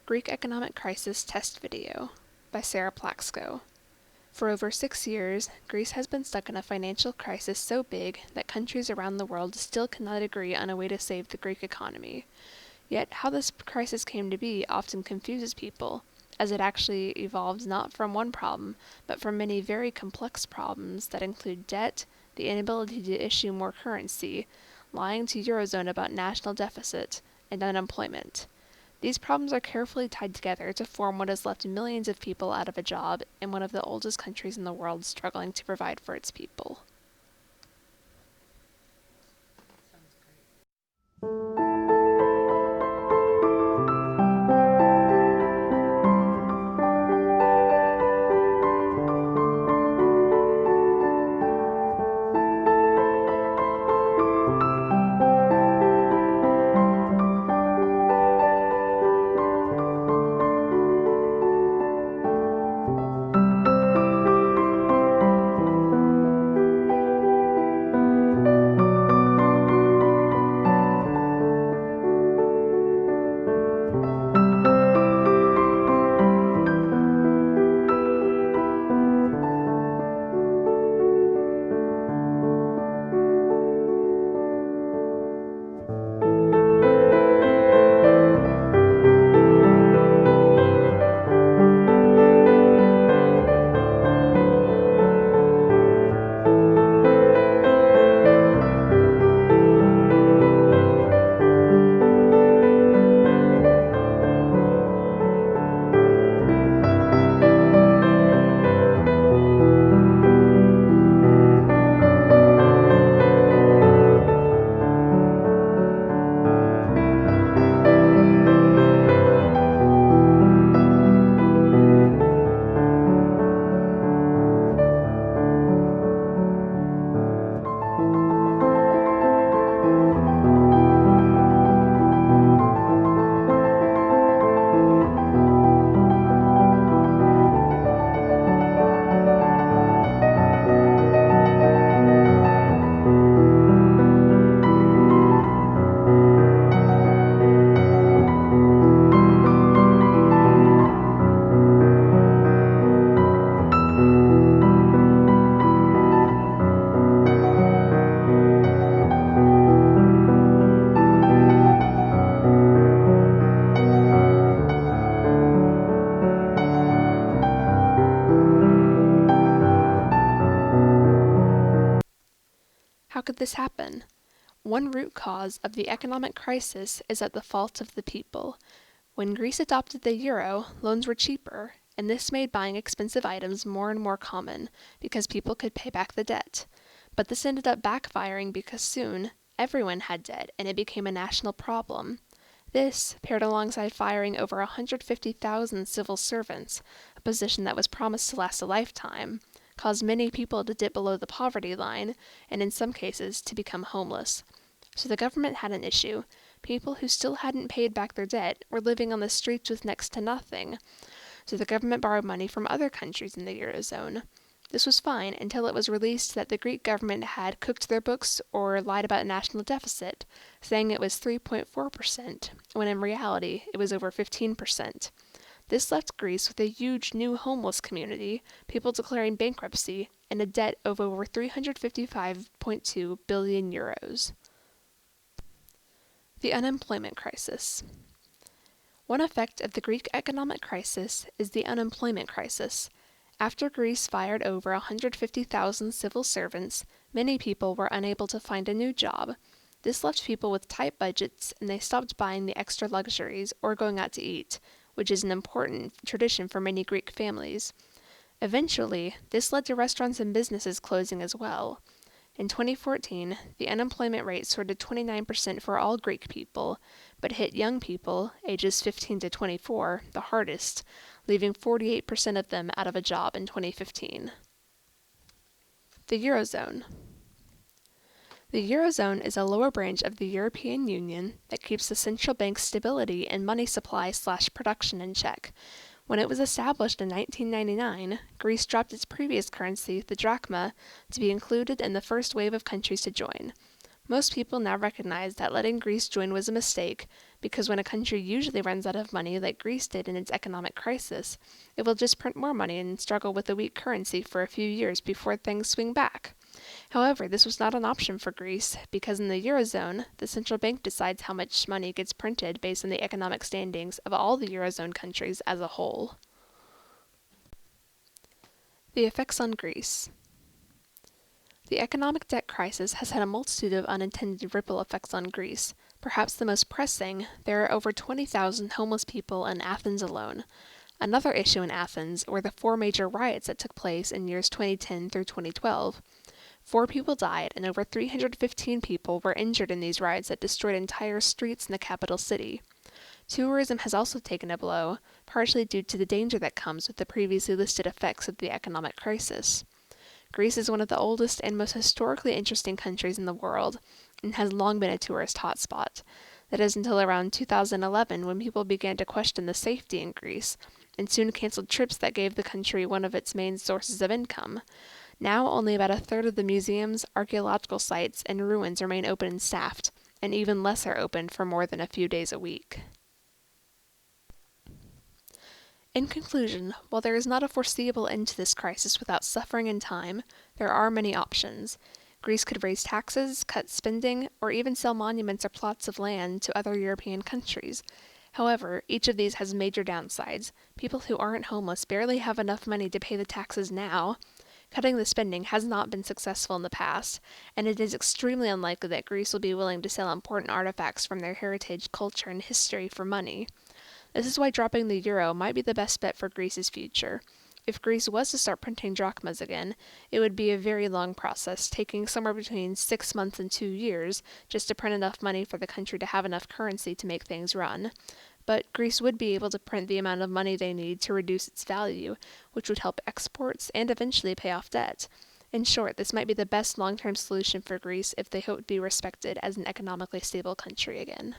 Greek Economic Crisis Test Video by Sarah Plaxco. For over 6 years, Greece has been stuck in a financial crisis so big that countries around the world still cannot agree on a way to save the Greek economy. Yet how this crisis came to be often confuses people, as it actually evolved not from one problem, but from many very complex problems that include debt, the inability to issue more currency, lying to Eurozone about national deficit, and unemployment. These problems are carefully tied together to form what has left millions of people out of a job in one of the oldest countries in the world struggling to provide for its people. How could this happen? One root cause of the economic crisis is at the fault of the people. When Greece adopted the euro, loans were cheaper, and this made buying expensive items more and more common because people could pay back the debt. But this ended up backfiring because soon everyone had debt and it became a national problem. This, paired alongside firing over 150,000 civil servants, a position that was promised to last a lifetime, caused many people to dip below the poverty line, and in some cases to become homeless. So the government had an issue. People who still hadn't paid back their debt were living on the streets with next to nothing. So the government borrowed money from other countries in the Eurozone. This was fine until it was released that the Greek government had cooked their books or lied about national deficit, saying it was 3.4%, when in reality it was over 15%. This left Greece with a huge new homeless community, people declaring bankruptcy, and a debt of over 355.2 billion euros. The unemployment crisis. One effect of the Greek economic crisis is the unemployment crisis. After Greece fired over 150,000 civil servants, many people were unable to find a new job. This left people with tight budgets, and they stopped buying the extra luxuries or going out to eat, which is an important tradition for many Greek families. Eventually, this led to restaurants and businesses closing as well. In 2014, the unemployment rate soared to 29% for all Greek people, but hit young people, ages 15 to 24, the hardest, leaving 48% of them out of a job in 2015. The Eurozone. The Eurozone is a lower branch of the European Union that keeps the central bank's stability and money supply/production in check. When it was established in 1999, Greece dropped its previous currency, the drachma, to be included in the first wave of countries to join. Most people now recognize that letting Greece join was a mistake, because when a country usually runs out of money, like Greece did in its economic crisis, it will just print more money and struggle with a weak currency for a few years before things swing back. However, this was not an option for Greece, because in the Eurozone, the central bank decides how much money gets printed based on the economic standings of all the Eurozone countries as a whole. The effects on Greece. The economic debt crisis has had a multitude of unintended ripple effects on Greece. Perhaps the most pressing, there are over 20,000 homeless people in Athens alone. Another issue in Athens were the four major riots that took place in years 2010 through 2012. 4 people died, and over 315 people were injured in these riots that destroyed entire streets in the capital city. Tourism has also taken a blow, partially due to the danger that comes with the previously listed effects of the economic crisis. Greece is one of the oldest and most historically interesting countries in the world, and has long been a tourist hotspot. That is until around 2011, when people began to question the safety in Greece, and soon canceled trips that gave the country one of its main sources of income. Now only about a third of the museums, archaeological sites, and ruins remain open and staffed, and even less are open for more than a few days a week. In conclusion, while there is not a foreseeable end to this crisis without suffering and time, there are many options. Greece could raise taxes, cut spending, or even sell monuments or plots of land to other European countries. However, each of these has major downsides. People who aren't homeless barely have enough money to pay the taxes now. Cutting the spending has not been successful in the past, and it is extremely unlikely that Greece will be willing to sell important artifacts from their heritage, culture, and history for money. This is why dropping the euro might be the best bet for Greece's future. If Greece was to start printing drachmas again, it would be a very long process, taking somewhere between 6 months and 2 years just to print enough money for the country to have enough currency to make things run. But Greece would be able to print the amount of money they need to reduce its value, which would help exports and eventually pay off debt. In short, this might be the best long-term solution for Greece if they hope to be respected as an economically stable country again.